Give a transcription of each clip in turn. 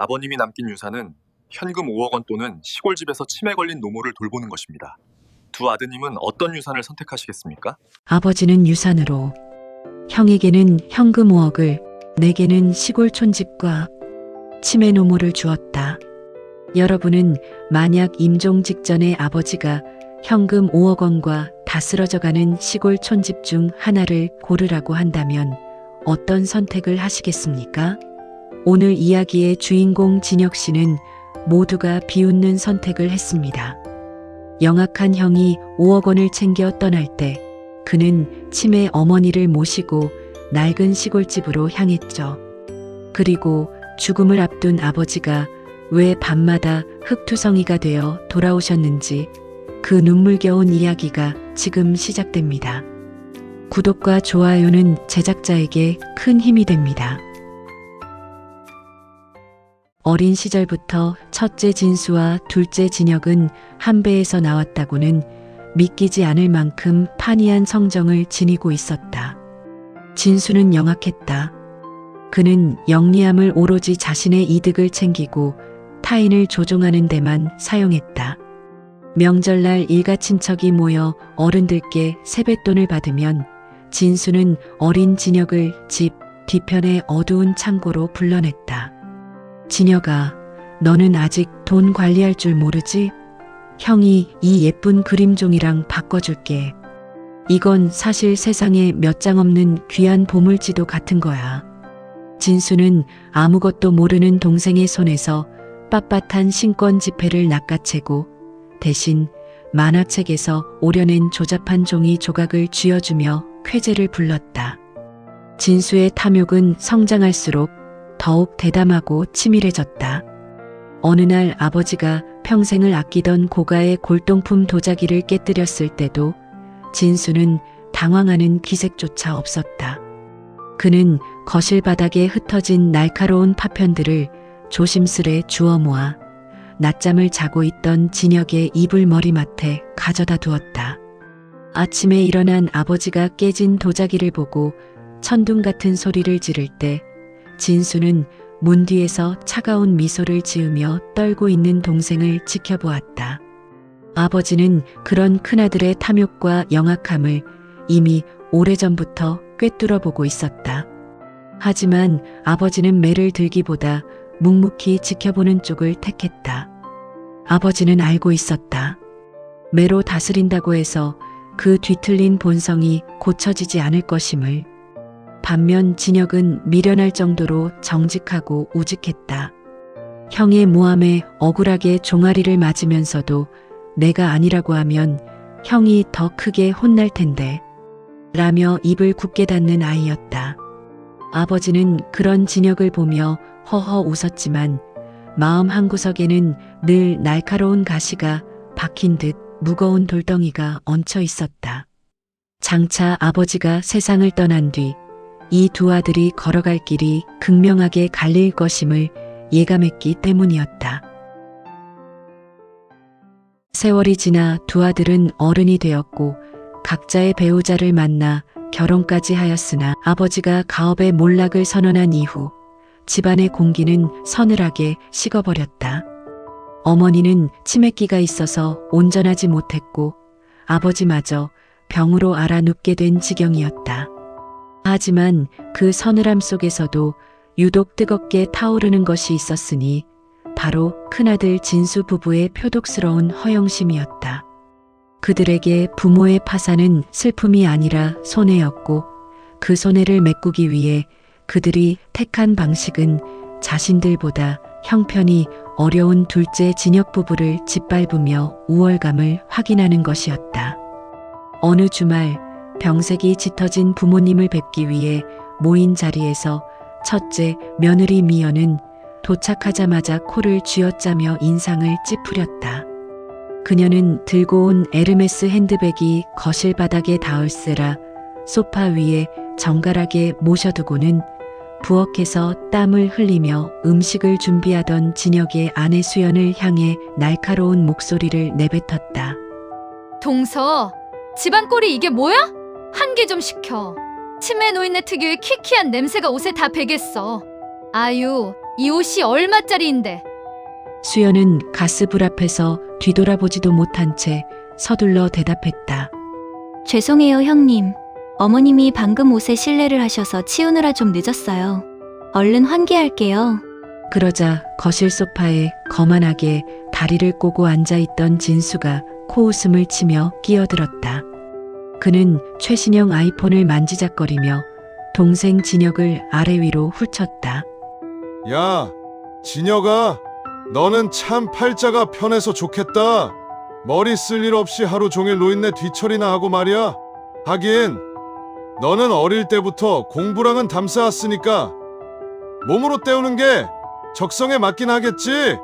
아버님이 남긴 유산은 현금 5억 원 또는 시골집에서 치매 걸린 노모를 돌보는 것입니다. 두 아드님은 어떤 유산을 선택하시겠습니까? 아버지는 유산으로, 형에게는 현금 5억을, 내게는 시골 촌집과 치매 노모를 주었다. 여러분은 만약 임종 직전에 아버지가 현금 5억 원과 다 쓰러져가는 시골 촌집 중 하나를 고르라고 한다면 어떤 선택을 하시겠습니까? 오늘 이야기의 주인공 진혁 씨는 모두가 비웃는 선택을 했습니다. 영악한 형이 5억 원을 챙겨 떠날 때 그는 치매 어머니를 모시고 낡은 시골집으로 향했죠. 그리고 죽음을 앞둔 아버지가 왜 밤마다 흙투성이가 되어 돌아오셨는지 그 눈물겨운 이야기가 지금 시작됩니다. 구독과 좋아요는 제작자에게 큰 힘이 됩니다. 어린 시절부터 첫째 진수와 둘째 진혁은 한 배에서 나왔다고는 믿기지 않을 만큼 판이한 성정을 지니고 있었다. 진수는 영악했다. 그는 영리함을 오로지 자신의 이득을 챙기고 타인을 조종하는 데만 사용했다. 명절날 일가 친척이 모여 어른들께 세뱃돈을 받으면 진수는 어린 진혁을 집 뒤편의 어두운 창고로 불러냈다. 진혁아, 너는 아직 돈 관리할 줄 모르지? 형이 이 예쁜 그림종이랑 바꿔줄게. 이건 사실 세상에 몇 장 없는 귀한 보물지도 같은 거야. 진수는 아무것도 모르는 동생의 손에서 빳빳한 신권 지폐를 낚아채고 대신 만화책에서 오려낸 조잡한 종이 조각을 쥐어주며 쾌재를 불렀다. 진수의 탐욕은 성장할수록 더욱 대담하고 치밀해졌다. 어느 날 아버지가 평생을 아끼던 고가의 골동품 도자기를 깨뜨렸을 때도 진수는 당황하는 기색조차 없었다. 그는 거실 바닥에 흩어진 날카로운 파편들을 조심스레 주워 모아 낮잠을 자고 있던 진혁의 이불 머리맡에 가져다 두었다. 아침에 일어난 아버지가 깨진 도자기를 보고 천둥 같은 소리를 지를 때 진수는 문 뒤에서 차가운 미소를 지으며 떨고 있는 동생을 지켜보았다. 아버지는 그런 큰아들의 탐욕과 영악함을 이미 오래전부터 꿰뚫어 보고 있었다. 하지만 아버지는 매를 들기보다 묵묵히 지켜보는 쪽을 택했다. 아버지는 알고 있었다. 매로 다스린다고 해서 그 뒤틀린 본성이 고쳐지지 않을 것임을. 반면 진혁은 미련할 정도로 정직하고 우직했다. 형의 모함에 억울하게 종아리를 맞으면서도 내가 아니라고 하면 형이 더 크게 혼날 텐데 라며 입을 굳게 닫는 아이였다. 아버지는 그런 진혁을 보며 허허 웃었지만 마음 한구석에는 늘 날카로운 가시가 박힌 듯 무거운 돌덩이가 얹혀 있었다. 장차 아버지가 세상을 떠난 뒤 이 두 아들이 걸어갈 길이 극명하게 갈릴 것임을 예감했기 때문이었다. 세월이 지나 두 아들은 어른이 되었고 각자의 배우자를 만나 결혼까지 하였으나 아버지가 가업의 몰락을 선언한 이후 집안의 공기는 서늘하게 식어버렸다. 어머니는 치매기가 있어서 온전하지 못했고 아버지마저 병으로 앓아 눕게 된 지경이었다. 하지만 그 서늘함 속에서도 유독 뜨겁게 타오르는 것이 있었으니 바로 큰아들 진수 부부의 표독스러운 허영심이었다. 그들에게 부모의 파산은 슬픔이 아니라 손해였고 그 손해를 메꾸기 위해 그들이 택한 방식은 자신들보다 형편이 어려운 둘째 진혁 부부를 짓밟으며 우월감을 확인하는 것이었다. 어느 주말 병색이 짙어진 부모님을 뵙기 위해 모인 자리에서 첫째 며느리 미연은 도착하자마자 코를 쥐어짜며 인상을 찌푸렸다. 그녀는 들고 온 에르메스 핸드백이 거실 바닥에 닿을세라 소파 위에 정갈하게 모셔두고는 부엌에서 땀을 흘리며 음식을 준비하던 진혁의 아내 수연을 향해 날카로운 목소리를 내뱉었다. 동서, 집안 꼴이 이게 뭐야? 한기 좀 시켜. 치매 노인네 특유의 키키한 냄새가 옷에 다 배겠어. 아유, 이 옷이 얼마짜리인데? 수연은 가스불 앞에서 뒤돌아보지도 못한 채 서둘러 대답했다. 죄송해요, 형님. 어머님이 방금 옷에 실례를 하셔서 치우느라 좀 늦었어요. 얼른 환기할게요. 그러자 거실 소파에 거만하게 다리를 꼬고 앉아있던 진수가 코웃음을 치며 끼어들었다. 그는 최신형 아이폰을 만지작거리며 동생 진혁을 아래 위로 훑쳤다. 야, 진혁아, 너는 참 팔자가 편해서 좋겠다. 머리 쓸 일 없이 하루 종일 노인네 뒤처리나 하고 말이야. 하긴 너는 어릴 때부터 공부랑은 담쌓았으니까 몸으로 때우는 게 적성에 맞긴 하겠지.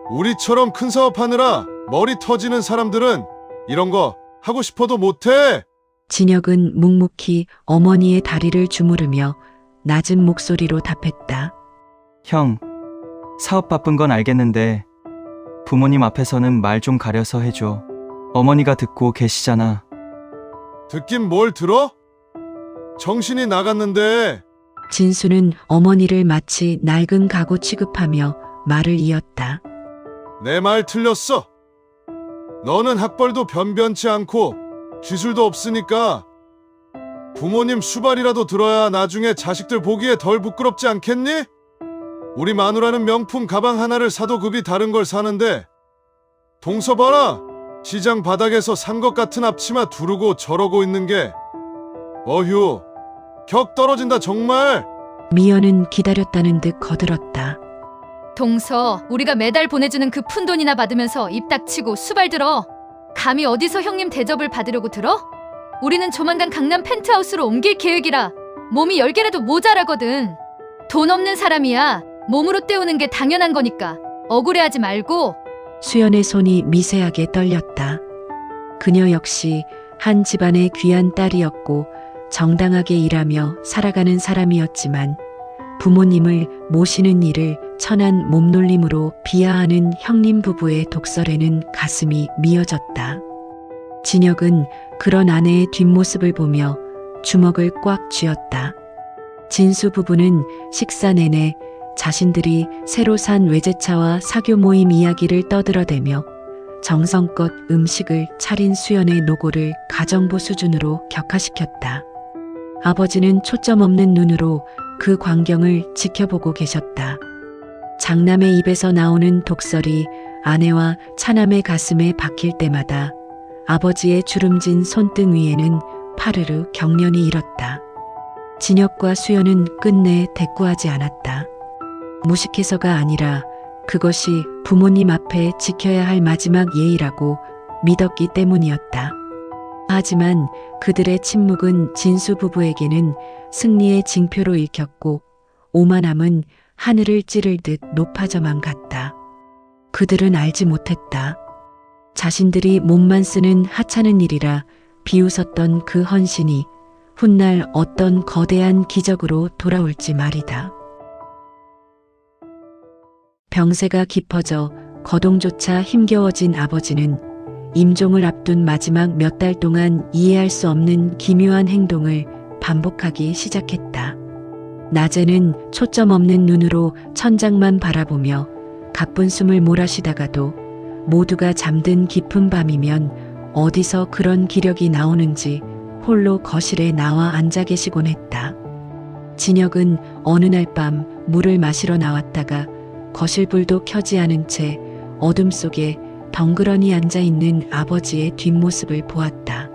우리처럼 큰 사업하느라 머리 터지는 사람들은 이런 거 하고 싶어도 못해. 진혁은 묵묵히 어머니의 다리를 주무르며 낮은 목소리로 답했다. 형, 사업 바쁜 건 알겠는데 부모님 앞에서는 말 좀 가려서 해줘. 어머니가 듣고 계시잖아. 듣긴 뭘 들어? 정신이 나갔는데. 진수는 어머니를 마치 낡은 가구 취급하며 말을 이었다. 내 말 틀렸어. 너는 학벌도 변변치 않고 기술도 없으니까 부모님 수발이라도 들어야 나중에 자식들 보기에 덜 부끄럽지 않겠니? 우리 마누라는 명품 가방 하나를 사도 급이 다른 걸 사는데 동서 봐라. 시장 바닥에서 산 것 같은 앞치마 두르고 저러고 있는 게 어휴, 격 떨어진다 정말. 미연은 기다렸다는 듯 거들었다. 동서, 우리가 매달 보내주는 그 푼돈이나 받으면서 입 닥치고 수발 들어. 감히 어디서 형님 대접을 받으려고 들어? 우리는 조만간 강남 펜트하우스로 옮길 계획이라 몸이 10개라도 모자라거든. 돈 없는 사람이야 몸으로 때우는 게 당연한 거니까 억울해하지 말고. 수연의 손이 미세하게 떨렸다. 그녀 역시 한 집안의 귀한 딸이었고 정당하게 일하며 살아가는 사람이었지만 부모님을 모시는 일을 천한 몸놀림으로 비하하는 형님 부부의 독설에는 가슴이 미어졌다. 진혁은 그런 아내의 뒷모습을 보며 주먹을 꽉 쥐었다. 진수 부부는 식사 내내 자신들이 새로 산 외제차와 사교 모임 이야기를 떠들어대며 정성껏 음식을 차린 수연의 노고를 가정부 수준으로 격하시켰다. 아버지는 초점 없는 눈으로 그 광경을 지켜보고 계셨다. 장남의 입에서 나오는 독설이 아내와 차남의 가슴에 박힐 때마다 아버지의 주름진 손등 위에는 파르르 경련이 일었다. 진혁과 수연은 끝내 대꾸하지 않았다. 무식해서가 아니라 그것이 부모님 앞에 지켜야 할 마지막 예의라고 믿었기 때문이었다. 하지만 그들의 침묵은 진수 부부에게는 승리의 징표로 읽혔고 오만함은 하늘을 찌를 듯 높아져만 갔다. 그들은 알지 못했다. 자신들이 몸만 쓰는 하찮은 일이라 비웃었던 그 헌신이 훗날 어떤 거대한 기적으로 돌아올지 말이다. 병세가 깊어져 거동조차 힘겨워진 아버지는 임종을 앞둔 마지막 몇 달 동안 이해할 수 없는 기묘한 행동을 반복하기 시작했다. 낮에는 초점 없는 눈으로 천장만 바라보며 가쁜 숨을 몰아쉬다가도 모두가 잠든 깊은 밤이면 어디서 그런 기력이 나오는지 홀로 거실에 나와 앉아 계시곤 했다. 진혁은 어느 날 밤 물을 마시러 나왔다가 거실 불도 켜지 않은 채 어둠 속에 덩그러니 앉아있는 아버지의 뒷모습을 보았다.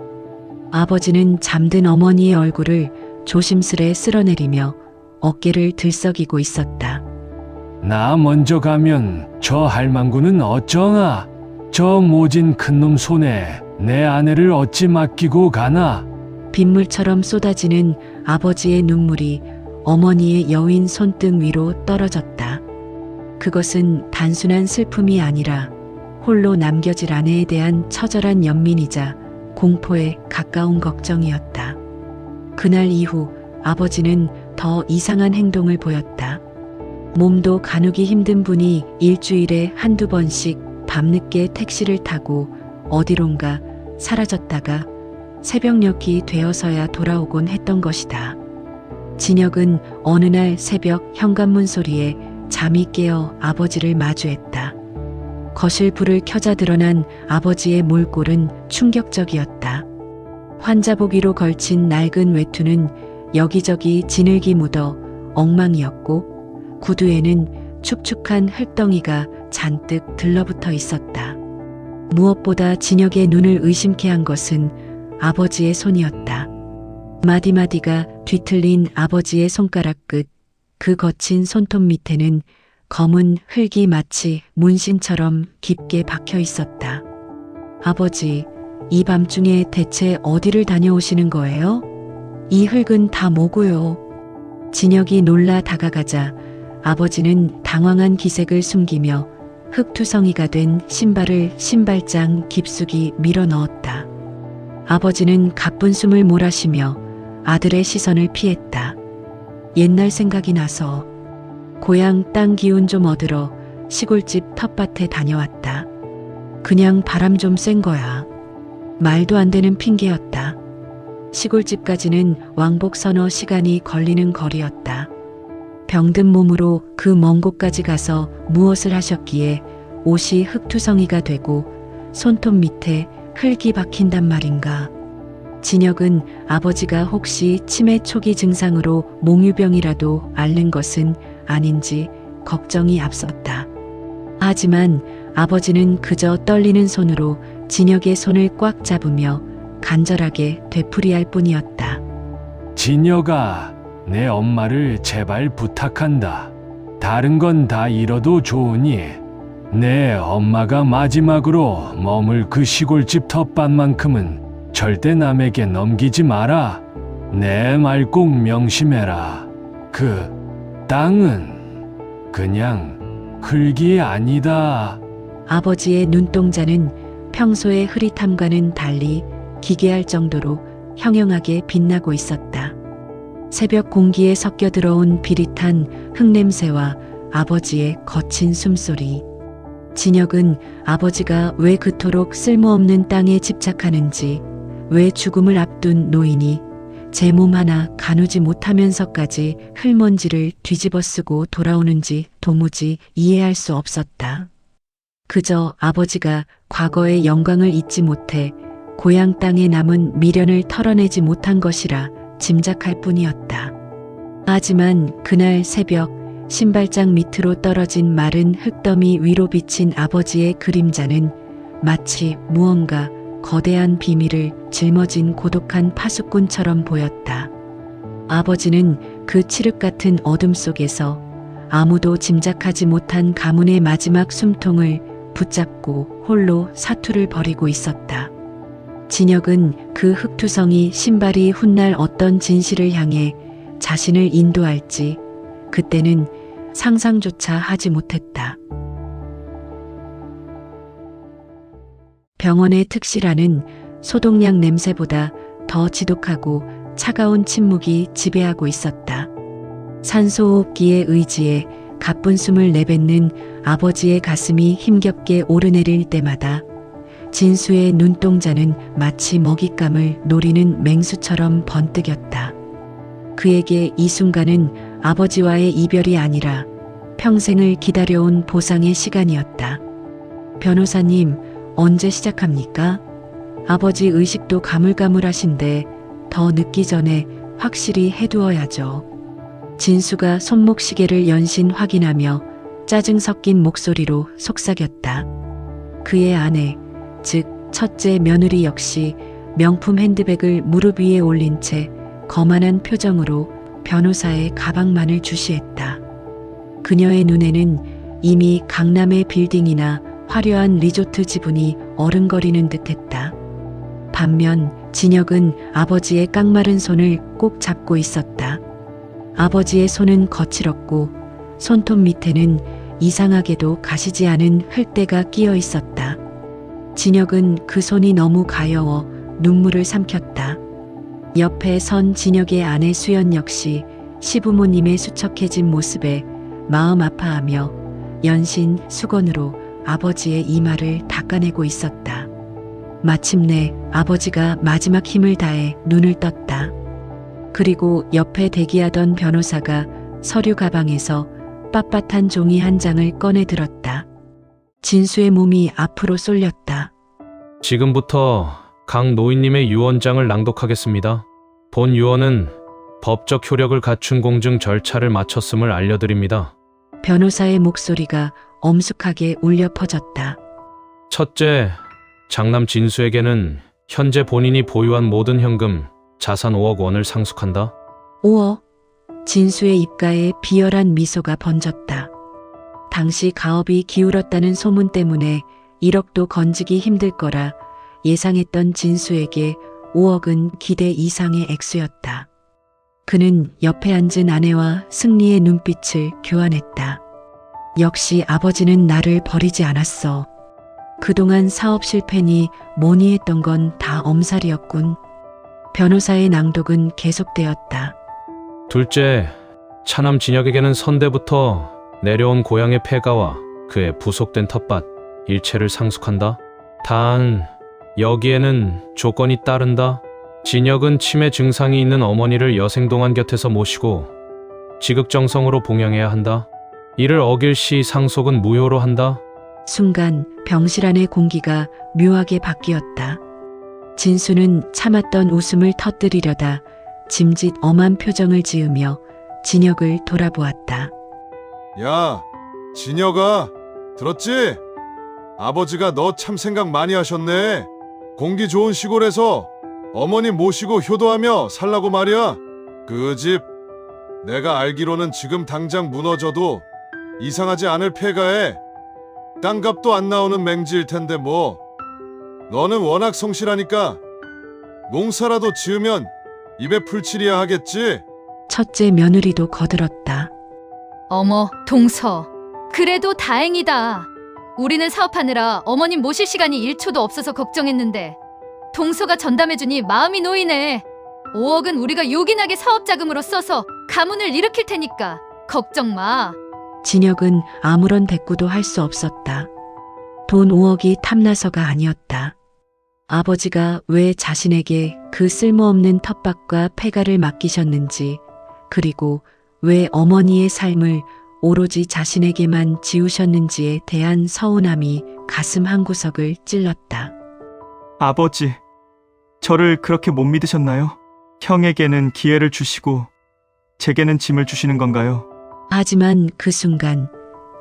아버지는 잠든 어머니의 얼굴을 조심스레 쓸어내리며 어깨를 들썩이고 있었다. 나 먼저 가면 저 할망구는 어쩌나? 저 모진 큰놈 손에 내 아내를 어찌 맡기고 가나? 빗물처럼 쏟아지는 아버지의 눈물이 어머니의 여윈 손등 위로 떨어졌다. 그것은 단순한 슬픔이 아니라 홀로 남겨질 아내에 대한 처절한 연민이자 공포에 가까운 걱정이었다. 그날 이후 아버지는 더 이상한 행동을 보였다. 몸도 가누기 힘든 분이 일주일에 한두 번씩 밤늦게 택시를 타고 어디론가 사라졌다가 새벽녘이 되어서야 돌아오곤 했던 것이다. 진혁은 어느 날 새벽 현관문 소리에 잠이 깨어 아버지를 마주했다. 거실 불을 켜자 드러난 아버지의 몰골은 충격적이었다. 환자복 위로 걸친 낡은 외투는 여기저기 진흙이 묻어 엉망이었고 구두에는 축축한 흙덩이가 잔뜩 들러붙어 있었다. 무엇보다 진혁의 눈을 의심케 한 것은 아버지의 손이었다. 마디마디가 뒤틀린 아버지의 손가락 끝, 그 거친 손톱 밑에는 검은 흙이 마치 문신처럼 깊게 박혀 있었다. 아버지, 이 밤중에 대체 어디를 다녀오시는 거예요? 이 흙은 다 뭐고요? 진혁이 놀라 다가가자 아버지는 당황한 기색을 숨기며 흙투성이가 된 신발을 신발장 깊숙이 밀어 넣었다. 아버지는 가쁜 숨을 몰아쉬며 아들의 시선을 피했다. 옛날 생각이 나서 고향 땅 기운 좀 얻으러 시골집 텃밭에 다녀왔다. 그냥 바람 좀 쐰 거야. 말도 안 되는 핑계였다. 시골집까지는 왕복 서너 시간이 걸리는 거리였다. 병든 몸으로 그 먼 곳까지 가서 무엇을 하셨기에 옷이 흙투성이가 되고 손톱 밑에 흙이 박힌단 말인가. 진혁은 아버지가 혹시 치매 초기 증상으로 몽유병이라도 앓는 것은 아닌지 걱정이 앞섰다. 하지만 아버지는 그저 떨리는 손으로 진혁의 손을 꽉 잡으며 간절하게 되풀이할 뿐이었다. 진혁아, 내 엄마를 제발 부탁한다. 다른 건 다 잃어도 좋으니 내 엄마가 마지막으로 머물 그 시골집 텃밭만큼은 절대 남에게 넘기지 마라. 내 말 꼭 명심해라. 그 땅은 그냥 흙이 아니다. 아버지의 눈동자는 평소의 흐릿함과는 달리 기괴할 정도로 형형하게 빛나고 있었다. 새벽 공기에 섞여 들어온 비릿한 흙냄새와 아버지의 거친 숨소리. 진혁은 아버지가 왜 그토록 쓸모없는 땅에 집착하는지, 왜 죽음을 앞둔 노인이 제 몸 하나 가누지 못하면서까지 흙먼지를 뒤집어 쓰고 돌아오는지 도무지 이해할 수 없었다. 그저 아버지가 과거의 영광을 잊지 못해 고향 땅에 남은 미련을 털어내지 못한 것이라 짐작할 뿐이었다. 하지만 그날 새벽 신발장 밑으로 떨어진 마른 흙더미 위로 비친 아버지의 그림자는 마치 무언가 거대한 비밀을 짊어진 고독한 파수꾼처럼 보였다. 아버지는 그 칠흑 같은 어둠 속에서 아무도 짐작하지 못한 가문의 마지막 숨통을 붙잡고 홀로 사투를 벌이고 있었다. 진혁은 그 흙투성이 신발이 훗날 어떤 진실을 향해 자신을 인도할지 그때는 상상조차 하지 못했다. 병원의 특실아는 소독약 냄새보다 더 지독하고 차가운 침묵이 지배하고 있었다. 산소호흡기에 의지해 가쁜 숨을 내뱉는 아버지의 가슴이 힘겹게 오르내릴 때마다 진수의 눈동자는 마치 먹잇감을 노리는 맹수처럼 번뜩였다. 그에게 이 순간은 아버지와의 이별이 아니라 평생을 기다려온 보상의 시간이었다. 변호사님, 언제 시작합니까? 아버지 의식도 가물가물하신데 더 늦기 전에 확실히 해두어야죠. 진수가 손목시계를 연신 확인하며 짜증 섞인 목소리로 속삭였다. 그의 아내, 즉 첫째 며느리 역시 명품 핸드백을 무릎 위에 올린 채 거만한 표정으로 변호사의 가방만을 주시했다. 그녀의 눈에는 이미 강남의 빌딩이나 화려한 리조트 지분이 어른거리는 듯했다. 반면 진혁은 아버지의 깡마른 손을 꼭 잡고 있었다. 아버지의 손은 거칠었고 손톱 밑에는 이상하게도 가시지 않은 흙대가 끼어 있었다. 진혁은 그 손이 너무 가여워 눈물을 삼켰다. 옆에 선 진혁의 아내 수연 역시 시부모님의 수척해진 모습에 마음 아파하며 연신 수건으로 아버지의 이마를 닦아내고 있었다. 마침내 아버지가 마지막 힘을 다해 눈을 떴다. 그리고 옆에 대기하던 변호사가 서류 가방에서 빳빳한 종이 한 장을 꺼내 들었다. 진수의 몸이 앞으로 쏠렸다. 지금부터 강 노인님의 유언장을 낭독하겠습니다. 본 유언은 법적 효력을 갖춘 공증 절차를 마쳤음을 알려드립니다. 변호사의 목소리가 엄숙하게 울려 퍼졌다. 첫째, 장남 진수에게는 현재 본인이 보유한 모든 현금, 자산 5억 원을 상속한다. 5억. 진수의 입가에 비열한 미소가 번졌다. 당시 가업이 기울었다는 소문 때문에 1억도 건지기 힘들 거라 예상했던 진수에게 5억은 기대 이상의 액수였다. 그는 옆에 앉은 아내와 승리의 눈빛을 교환했다. 역시 아버지는 나를 버리지 않았어. 그동안 사업 실패니 뭐니 했던 건 다 엄살이었군. 변호사의 낭독은 계속되었다. 둘째, 차남 진혁에게는 선대부터 내려온 고향의 폐가와 그의 부속된 텃밭, 일체를 상속한다. 단, 여기에는 조건이 따른다. 진혁은 치매 증상이 있는 어머니를 여생동안 곁에서 모시고 지극정성으로 봉양해야 한다. 이를 어길 시 상속은 무효로 한다. 순간 병실 안의 공기가 묘하게 바뀌었다. 진수는 참았던 웃음을 터뜨리려다 짐짓 엄한 표정을 지으며 진혁을 돌아보았다. 야, 진혁아, 들었지? 아버지가 너 참 생각 많이 하셨네. 공기 좋은 시골에서 어머니 모시고 효도하며 살라고 말이야. 그 집, 내가 알기로는 지금 당장 무너져도 이상하지 않을 폐가에 땅값도 안 나오는 맹지일 텐데 뭐. 너는 워낙 성실하니까 농사라도 지으면 입에 풀칠이야 하겠지? 첫째 며느리도 거들었다. 어머, 동서. 그래도 다행이다. 우리는 사업하느라 어머님 모실 시간이 1초도 없어서 걱정했는데 동서가 전담해주니 마음이 놓이네. 5억은 우리가 요긴하게 사업 자금으로 써서 가문을 일으킬 테니까 걱정 마. 진혁은 아무런 대꾸도 할 수 없었다. 돈 5억이 탐나서가 아니었다. 아버지가 왜 자신에게 그 쓸모없는 텃밭과 폐가를 맡기셨는지, 그리고 왜 어머니의 삶을 오로지 자신에게만 지우셨는지에 대한 서운함이 가슴 한구석을 찔렀다. 아버지, 저를 그렇게 못 믿으셨나요? 형에게는 기회를 주시고 제게는 짐을 주시는 건가요? 하지만 그 순간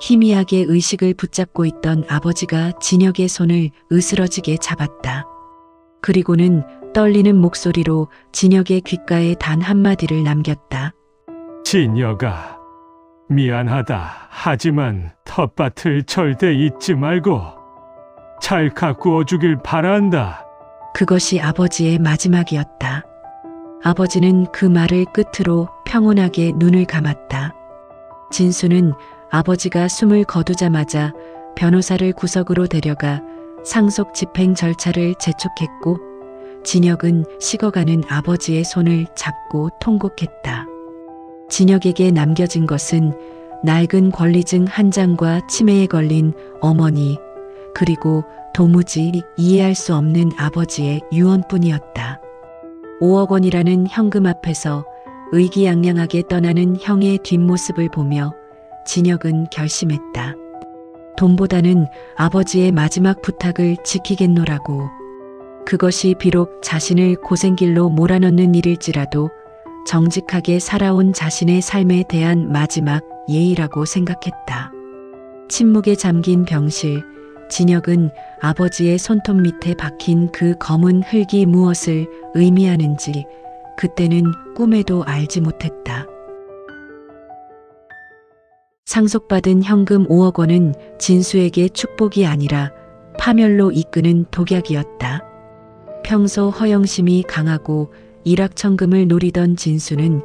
희미하게 의식을 붙잡고 있던 아버지가 진혁의 손을 으스러지게 잡았다. 그리고는 떨리는 목소리로 진혁의 귓가에 단 한마디를 남겼다. 진혁아, 미안하다. 하지만 텃밭을 절대 잊지 말고 잘 가꾸어 주길 바란다. 그것이 아버지의 마지막이었다. 아버지는 그 말을 끝으로 평온하게 눈을 감았다. 진수는 아버지가 숨을 거두자마자 변호사를 구석으로 데려가 상속 집행 절차를 재촉했고, 진혁은 식어가는 아버지의 손을 잡고 통곡했다. 진혁에게 남겨진 것은 낡은 권리증 한 장과 치매에 걸린 어머니, 그리고 도무지 이해할 수 없는 아버지의 유언뿐이었다. 5억 원이라는 현금 앞에서 의기양양하게 떠나는 형의 뒷모습을 보며 진혁은 결심했다. 돈보다는 아버지의 마지막 부탁을 지키겠노라고. 그것이 비록 자신을 고생길로 몰아넣는 일일지라도 정직하게 살아온 자신의 삶에 대한 마지막 예의라고 생각했다. 침묵에 잠긴 병실, 진혁은 아버지의 손톱 밑에 박힌 그 검은 흙이 무엇을 의미하는지 그때는 꿈에도 알지 못했다. 상속받은 현금 5억 원은 진수에게 축복이 아니라 파멸로 이끄는 독약이었다. 평소 허영심이 강하고 일확천금을 노리던 진수는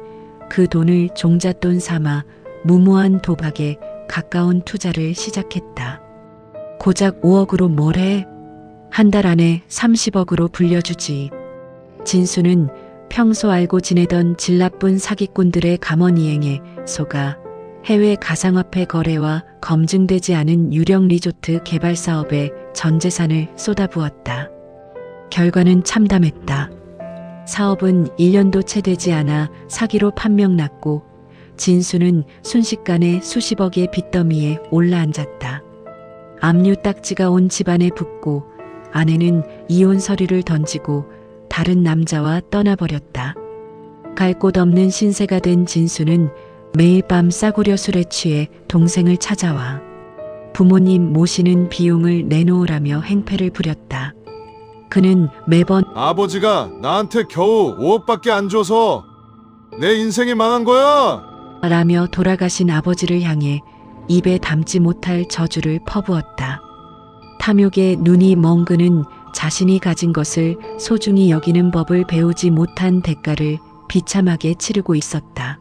그 돈을 종잣돈 삼아 무모한 도박에 가까운 투자를 시작했다. 고작 5억으로 뭘 해? 한 달 안에 30억으로 불려주지. 진수는 평소 알고 지내던 질 나쁜 사기꾼들의 감언이행에 속아 해외 가상화폐 거래와 검증되지 않은 유령 리조트 개발 사업에 전 재산을 쏟아부었다. 결과는 참담했다. 사업은 1년도 채 되지 않아 사기로 판명났고 진수는 순식간에 수십억의 빚더미에 올라앉았다. 압류 딱지가 온 집안에 붙고 아내는 이혼 서류를 던지고 다른 남자와 떠나버렸다. 갈 곳 없는 신세가 된 진수는 매일 밤 싸구려 술에 취해 동생을 찾아와 부모님 모시는 비용을 내놓으라며 행패를 부렸다. 그는 매번 아버지가 나한테 겨우 5억밖에 안 줘서 내 인생이 망한 거야. 라며 돌아가신 아버지를 향해 입에 담지 못할 저주를 퍼부었다. 탐욕에 눈이 먼 그는 자신이 가진 것을 소중히 여기는 법을 배우지 못한 대가를 비참하게 치르고 있었다.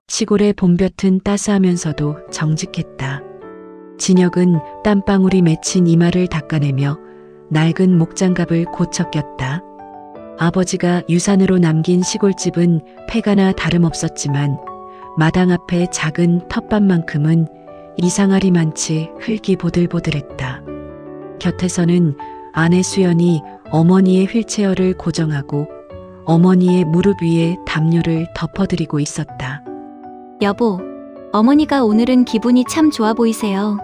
시골의 봄볕은 따스하면서도 정직했다. 진혁은 땀방울이 맺힌 이마를 닦아내며 낡은 목장갑을 고쳐 꼈다. 아버지가 유산으로 남긴 시골집은 폐가나 다름없었지만 마당 앞에 작은 텃밭만큼은 이상하리만치 흙이 보들보들했다. 곁에서는 아내 수연이 어머니의 휠체어를 고정하고 어머니의 무릎 위에 담요를 덮어드리고 있었다. 여보, 어머니가 오늘은 기분이 참 좋아 보이세요.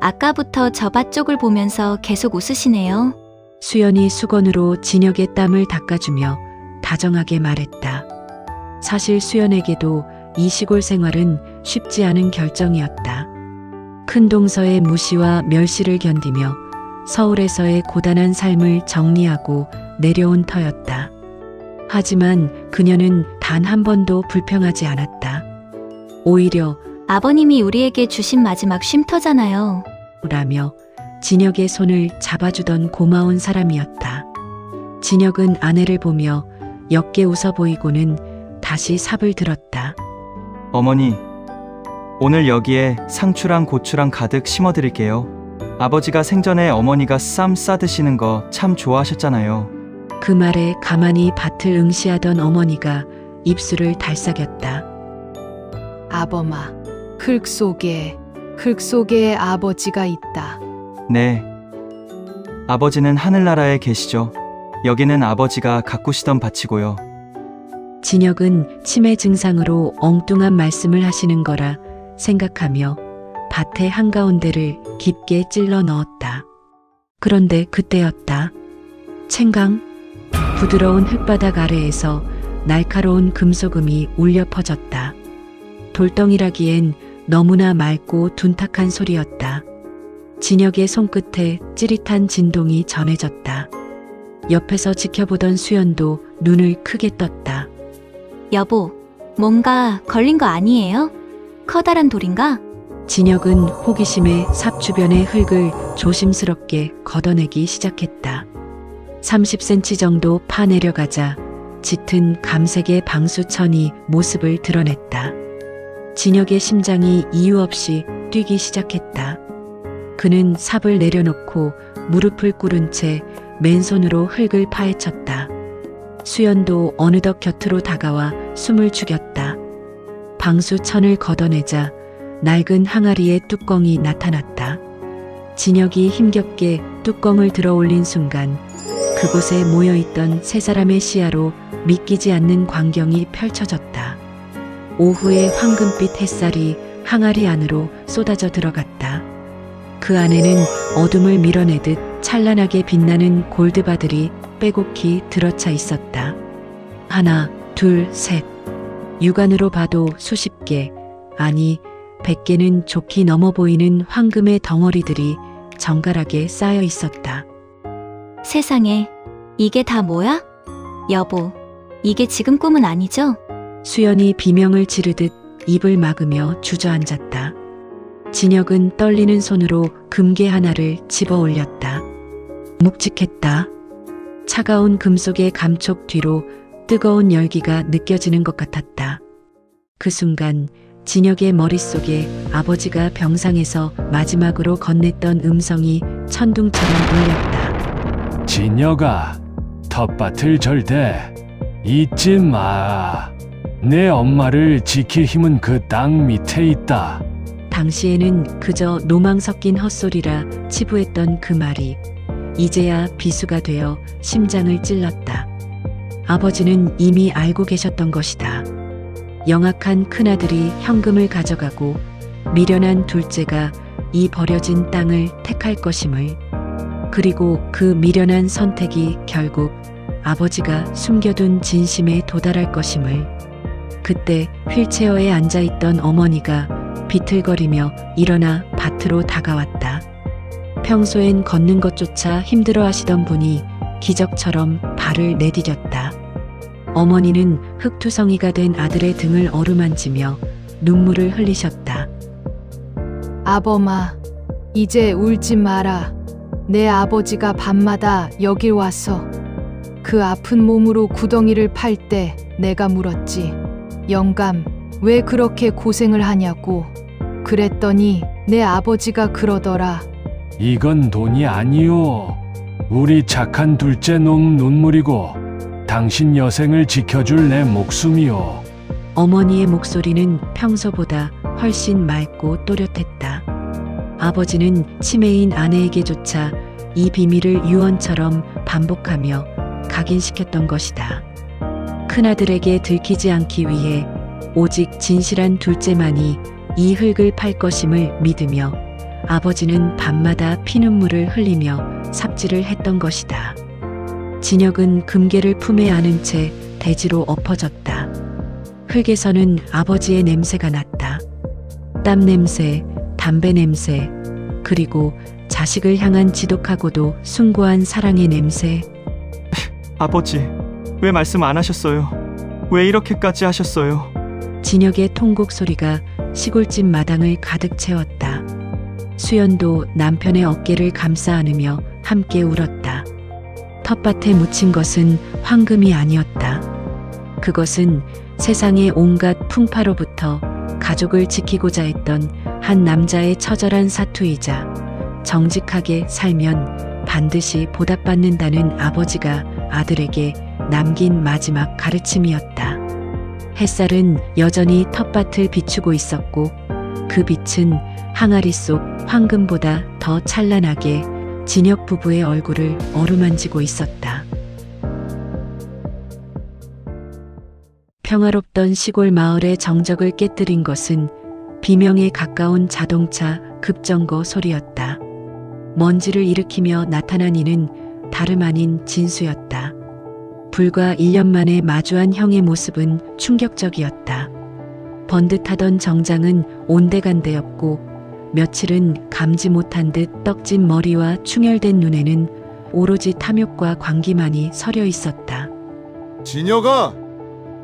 아까부터 저 밭 쪽을 보면서 계속 웃으시네요. 수연이 수건으로 진혁의 땀을 닦아주며 다정하게 말했다. 사실 수연에게도 이 시골 생활은 쉽지 않은 결정이었다. 큰 동서의 무시와 멸시를 견디며 서울에서의 고단한 삶을 정리하고 내려온 터였다. 하지만 그녀는 단 한 번도 불평하지 않았다. 오히려 아버님이 우리에게 주신 마지막 쉼터잖아요. 라며 진혁의 손을 잡아주던 고마운 사람이었다. 진혁은 아내를 보며 옅게 웃어 보이고는 다시 삽을 들었다. 어머니, 오늘 여기에 상추랑 고추랑 가득 심어드릴게요. 아버지가 생전에 어머니가 쌈 싸드시는 거 참 좋아하셨잖아요. 그 말에 가만히 밭을 응시하던 어머니가 입술을 달싹였다. 아범아, 흙 속에 아버지가 있다. 네. 아버지는 하늘나라에 계시죠. 여기는 아버지가 가꾸시던 밭이고요. 진혁은 치매 증상으로 엉뚱한 말씀을 하시는 거라 생각하며 밭의 한가운데를 깊게 찔러 넣었다. 그런데 그때였다. 챙강, 부드러운 흙바닥 아래에서 날카로운 금소금이 울려 퍼졌다. 돌덩이라기엔 너무나 맑고 둔탁한 소리였다. 진혁의 손끝에 찌릿한 진동이 전해졌다. 옆에서 지켜보던 수연도 눈을 크게 떴다. 여보, 뭔가 걸린 거 아니에요? 커다란 돌인가? 진혁은 호기심에 삽 주변의 흙을 조심스럽게 걷어내기 시작했다. 30cm 정도 파내려가자 짙은 감색의 방수천이 모습을 드러냈다. 진혁의 심장이 이유 없이 뛰기 시작했다. 그는 삽을 내려놓고 무릎을 꿇은 채 맨손으로 흙을 파헤쳤다. 수연도 어느덧 곁으로 다가와 숨을 죽였다. 방수천을 걷어내자 낡은 항아리의 뚜껑이 나타났다. 진혁이 힘겹게 뚜껑을 들어 올린 순간 그곳에 모여있던 세 사람의 시야로 믿기지 않는 광경이 펼쳐졌다. 오후의 황금빛 햇살이 항아리 안으로 쏟아져 들어갔다. 그 안에는 어둠을 밀어내듯 찬란하게 빛나는 골드바들이 빼곡히 들어차 있었다. 하나, 둘, 셋. 육안으로 봐도 수십 개, 아니 100개는 좋게 넘어 보이는 황금의 덩어리들이 정갈하게 쌓여 있었다. 세상에, 이게 다 뭐야? 여보, 이게 지금 꿈은 아니죠? 수연이 비명을 지르듯 입을 막으며 주저앉았다. 진혁은 떨리는 손으로 금괴 하나를 집어 올렸다. 묵직했다. 차가운 금속의 감촉 뒤로 뜨거운 열기가 느껴지는 것 같았다. 그 순간 진혁의 머릿속에 아버지가 병상에서 마지막으로 건넸던 음성이 천둥처럼 울렸다. 진혁아, 텃밭을 절대 잊지 마. 내 엄마를 지킬 힘은 그 땅 밑에 있다. 당시에는 그저 노망 섞인 헛소리라 치부했던 그 말이 이제야 비수가 되어 심장을 찔렀다. 아버지는 이미 알고 계셨던 것이다. 영악한 큰아들이 현금을 가져가고 미련한 둘째가 이 버려진 땅을 택할 것임을, 그리고 그 미련한 선택이 결국 아버지가 숨겨둔 진심에 도달할 것임을. 그때 휠체어에 앉아있던 어머니가 비틀거리며 일어나 밭으로 다가왔다. 평소엔 걷는 것조차 힘들어 하시던 분이 기적처럼 발을 내디뎠다. 어머니는 흙투성이가 된 아들의 등을 어루만지며 눈물을 흘리셨다. 아범아, 이제 울지 마라. 내 아버지가 밤마다 여길 와서 그 아픈 몸으로 구덩이를 팔 때 내가 물었지. 영감, 왜 그렇게 고생을 하냐고. 그랬더니 내 아버지가 그러더라. 이건 돈이 아니오. 우리 착한 둘째 놈 눈물이고 당신 여생을 지켜줄 내 목숨이오. 어머니의 목소리는 평소보다 훨씬 맑고 또렷했다. 아버지는 치매인 아내에게조차 이 비밀을 유언처럼 반복하며 각인시켰던 것이다. 큰아들에게 들키지 않기 위해 오직 진실한 둘째만이 이 흙을 팔 것임을 믿으며 아버지는 밤마다 피눈물을 흘리며 삽질을 했던 것이다. 진혁은 금괴를 품에 안은 채 대지로 엎어졌다. 흙에서는 아버지의 냄새가 났다. 땀 냄새, 담배 냄새, 그리고 자식을 향한 지독하고도 숭고한 사랑의 냄새. 아버지, 왜 말씀 안 하셨어요? 왜 이렇게까지 하셨어요? 진혁의 통곡 소리가 시골집 마당을 가득 채웠다. 수연도 남편의 어깨를 감싸 안으며 함께 울었다. 텃밭에 묻힌 것은 황금이 아니었다. 그것은 세상의 온갖 풍파로부터 가족을 지키고자 했던 한 남자의 처절한 사투이자 정직하게 살면 반드시 보답받는다는 아버지가 아들에게 남긴 마지막 가르침이었다. 햇살은 여전히 텃밭을 비추고 있었고 그 빛은 항아리 속 황금보다 더 찬란하게 진혁 부부의 얼굴을 어루만지고 있었다. 평화롭던 시골 마을의 정적을 깨뜨린 것은 비명에 가까운 자동차 급정거 소리였다. 먼지를 일으키며 나타난 이는 다름 아닌 진수였다. 불과 1년 만에 마주한 형의 모습은 충격적이었다. 번듯하던 정장은 온데간데였고 며칠은 감지 못한 듯 떡진 머리와 충혈된 눈에는 오로지 탐욕과 광기만이 서려 있었다. 진혁아,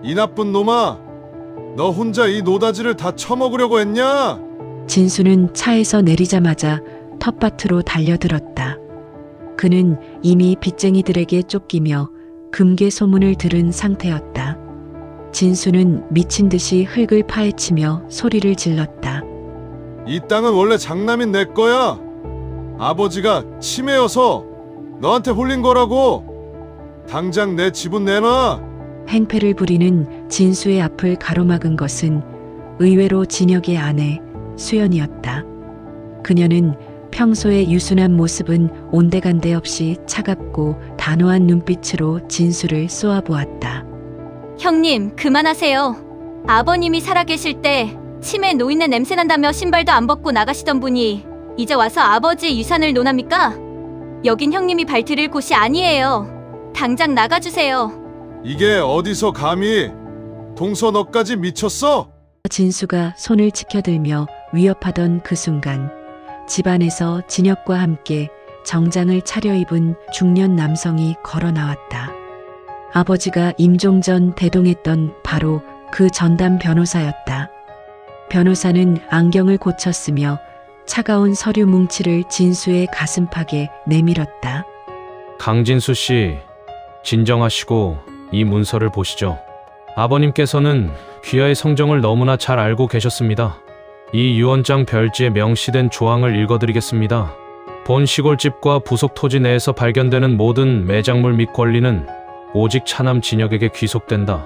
이 나쁜 놈아, 너 혼자 이 노다지를 다 처먹으려고 했냐? 진수는 차에서 내리자마자 텃밭으로 달려들었다. 그는 이미 빚쟁이들에게 쫓기며 금괴 소문을 들은 상태였다. 진수는 미친 듯이 흙을 파헤치며 소리를 질렀다. 이 땅은 원래 장남인 내 거야. 아버지가 치매여서 너한테 홀린 거라고. 당장 내 지분 내놔. 행패를 부리는 진수의 앞을 가로막은 것은 의외로 진혁의 아내 수연이었다. 그녀는 평소의 유순한 모습은 온데간데 없이 차갑고 단호한 눈빛으로 진수를 쏘아보았다. 형님, 그만하세요. 아버님이 살아계실 때 치매 노인네 냄새 난다며 신발도 안 벗고 나가시던 분이 이제 와서 아버지 유산을 논합니까? 여긴 형님이 발디딜 곳이 아니에요. 당장 나가주세요. 이게 어디서 감히? 동서 너까지 미쳤어? 진수가 손을 치켜들며 위협하던 그 순간 집안에서 진혁과 함께 정장을 차려입은 중년 남성이 걸어 나왔다. 아버지가 임종 전 대동했던 바로 그 전담 변호사였다. 변호사는 안경을 고쳤으며 차가운 서류 뭉치를 진수의 가슴팍에 내밀었다. 강진수 씨, 진정하시고 이 문서를 보시죠. 아버님께서는 귀하의 성정을 너무나 잘 알고 계셨습니다. 이 유언장 별지에 명시된 조항을 읽어드리겠습니다. 본 시골집과 부속 토지 내에서 발견되는 모든 매작물 및 권리는 오직 차남 진혁에게 귀속된다.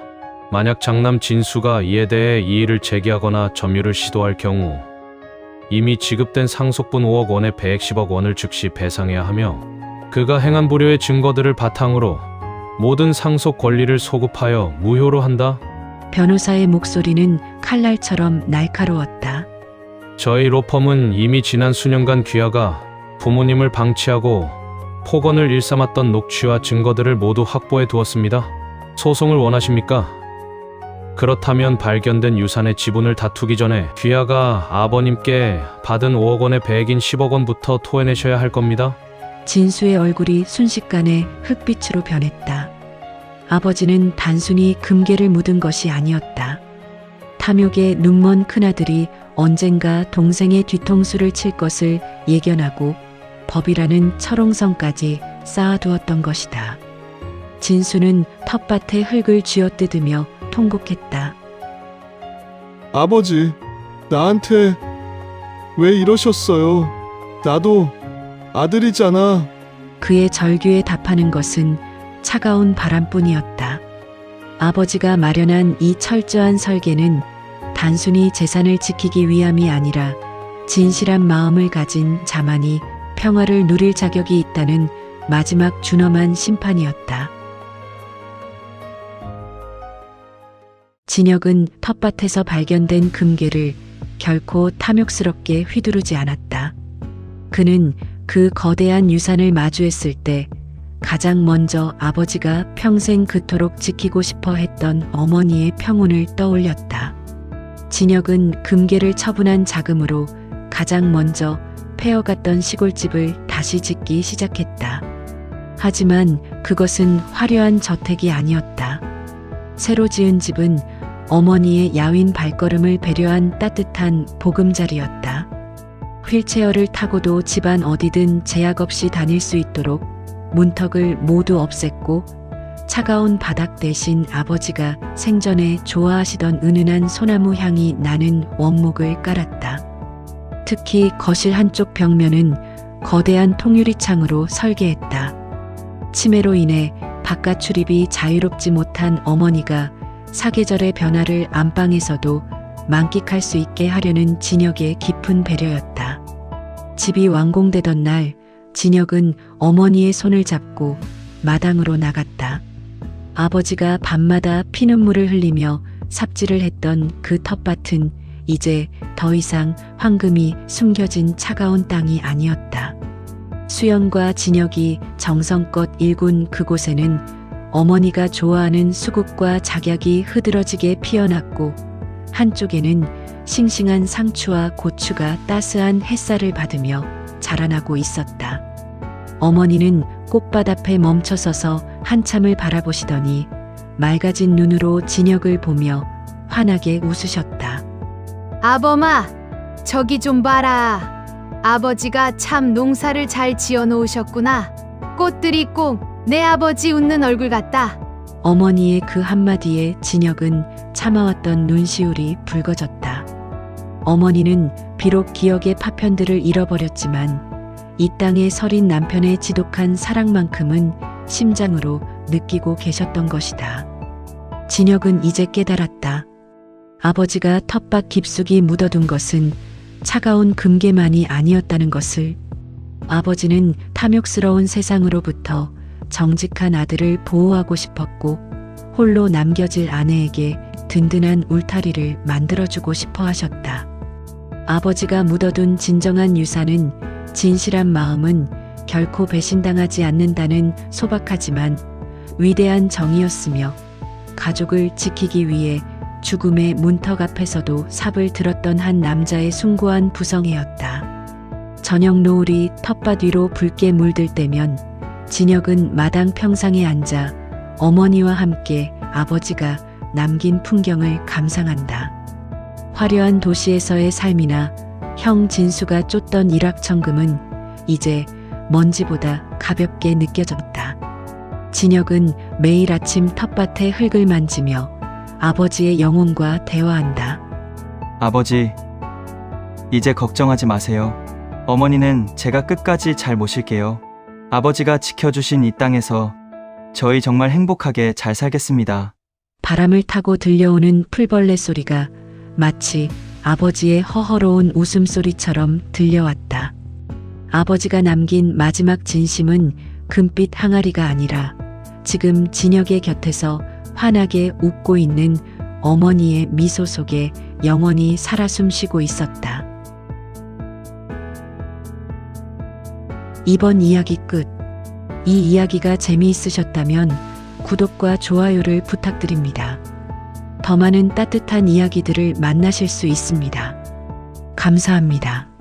만약 장남 진수가 이에 대해 이의를 제기하거나 점유를 시도할 경우 이미 지급된 상속분 5억 원의 110억 원을 즉시 배상해야 하며 그가 행한 불효의 증거들을 바탕으로 모든 상속 권리를 소급하여 무효로 한다. 변호사의 목소리는 칼날처럼 날카로웠다. 저희 로펌은 이미 지난 수년간 귀하가 부모님을 방치하고 폭언을 일삼았던 녹취와 증거들을 모두 확보해 두었습니다. 소송을 원하십니까? 그렇다면 발견된 유산의 지분을 다투기 전에 귀하가 아버님께 받은 5억 원의 배액인 10억 원부터 토해내셔야 할 겁니다. 진수의 얼굴이 순식간에 흑빛으로 변했다. 아버지는 단순히 금괴를 묻은 것이 아니었다. 탐욕에 눈먼 큰아들이 언젠가 동생의 뒤통수를 칠 것을 예견하고 법이라는 철옹성까지 쌓아두었던 것이다. 진수는 텃밭에 흙을 쥐어뜯으며 통곡했다. 아버지, 나한테 왜 이러셨어요? 나도 아들이잖아. 그의 절규에 답하는 것은 차가운 바람뿐이었다. 아버지가 마련한 이 철저한 설계는 단순히 재산을 지키기 위함이 아니라 진실한 마음을 가진 자만이 평화를 누릴 자격이 있다는 마지막 준엄한 심판이었다. 진혁은 텃밭에서 발견된 금괴를 결코 탐욕스럽게 휘두르지 않았다. 그는 그 거대한 유산을 마주했을 때 가장 먼저 아버지가 평생 그토록 지키고 싶어 했던 어머니의 평온을 떠올렸다. 진혁은 금괴를 처분한 자금으로 가장 먼저 폐허갔던 시골집을 다시 짓기 시작했다. 하지만 그것은 화려한 저택이 아니었다. 새로 지은 집은 어머니의 야윈 발걸음을 배려한 따뜻한 보금자리였다. 휠체어를 타고도 집안 어디든 제약 없이 다닐 수 있도록 문턱을 모두 없앴고 차가운 바닥 대신 아버지가 생전에 좋아하시던 은은한 소나무 향이 나는 원목을 깔았다. 특히 거실 한쪽 벽면은 거대한 통유리창으로 설계했다. 치매로 인해 바깥 출입이 자유롭지 못한 어머니가 사계절의 변화를 안방에서도 만끽할 수 있게 하려는 진혁의 깊은 배려였다. 집이 완공되던 날 진혁은 어머니의 손을 잡고 마당으로 나갔다. 아버지가 밤마다 피눈물을 흘리며 삽질을 했던 그 텃밭은 이제 더 이상 황금이 숨겨진 차가운 땅이 아니었다. 수연과 진혁이 정성껏 일군 그곳에는 어머니가 좋아하는 수국과 작약이 흐드러지게 피어났고 한쪽에는 싱싱한 상추와 고추가 따스한 햇살을 받으며 자라나고 있었다. 어머니는 꽃밭 앞에 멈춰서서 한참을 바라보시더니 맑아진 눈으로 진혁을 보며 환하게 웃으셨다. 아범아, 저기 좀 봐라. 아버지가 참 농사를 잘 지어 놓으셨구나. 꽃들이 꼭 내 아버지 웃는 얼굴 같다. 어머니의 그 한마디에 진혁은 참아왔던 눈시울이 붉어졌다. 어머니는 비록 기억의 파편들을 잃어버렸지만 이 땅에 서린 남편의 지독한 사랑만큼은 심장으로 느끼고 계셨던 것이다. 진혁은 이제 깨달았다. 아버지가 텃밭 깊숙이 묻어둔 것은 차가운 금괴만이 아니었다는 것을. 아버지는 탐욕스러운 세상으로부터 정직한 아들을 보호하고 싶었고 홀로 남겨질 아내에게 든든한 울타리를 만들어주고 싶어 하셨다. 아버지가 묻어둔 진정한 유산은 진실한 마음은 결코 배신당하지 않는다는 소박하지만 위대한 정의였으며 가족을 지키기 위해 죽음의 문턱 앞에서도 삽을 들었던 한 남자의 숭고한 부성애였다. 저녁 노을이 텃밭 위로 붉게 물들 때면 진혁은 마당 평상에 앉아 어머니와 함께 아버지가 남긴 풍경을 감상한다. 화려한 도시에서의 삶이나 형 진수가 쫓던 일확천금은 이제 먼지보다 가볍게 느껴졌다. 진혁은 매일 아침 텃밭의 흙을 만지며 아버지의 영혼과 대화한다. 아버지, 이제 걱정하지 마세요. 어머니는 제가 끝까지 잘 모실게요. 아버지가 지켜주신 이 땅에서 저희 정말 행복하게 잘 살겠습니다. 바람을 타고 들려오는 풀벌레 소리가 마치 아버지의 허허로운 웃음소리처럼 들려왔다. 아버지가 남긴 마지막 진심은 금빛 항아리가 아니라 지금 진혁의 곁에서 환하게 웃고 있는 어머니의 미소 속에 영원히 살아 숨쉬고 있었다. 이번 이야기 끝. 이 이야기가 재미있으셨다면 구독과 좋아요를 부탁드립니다. 더 많은 따뜻한 이야기들을 만나실 수 있습니다. 감사합니다.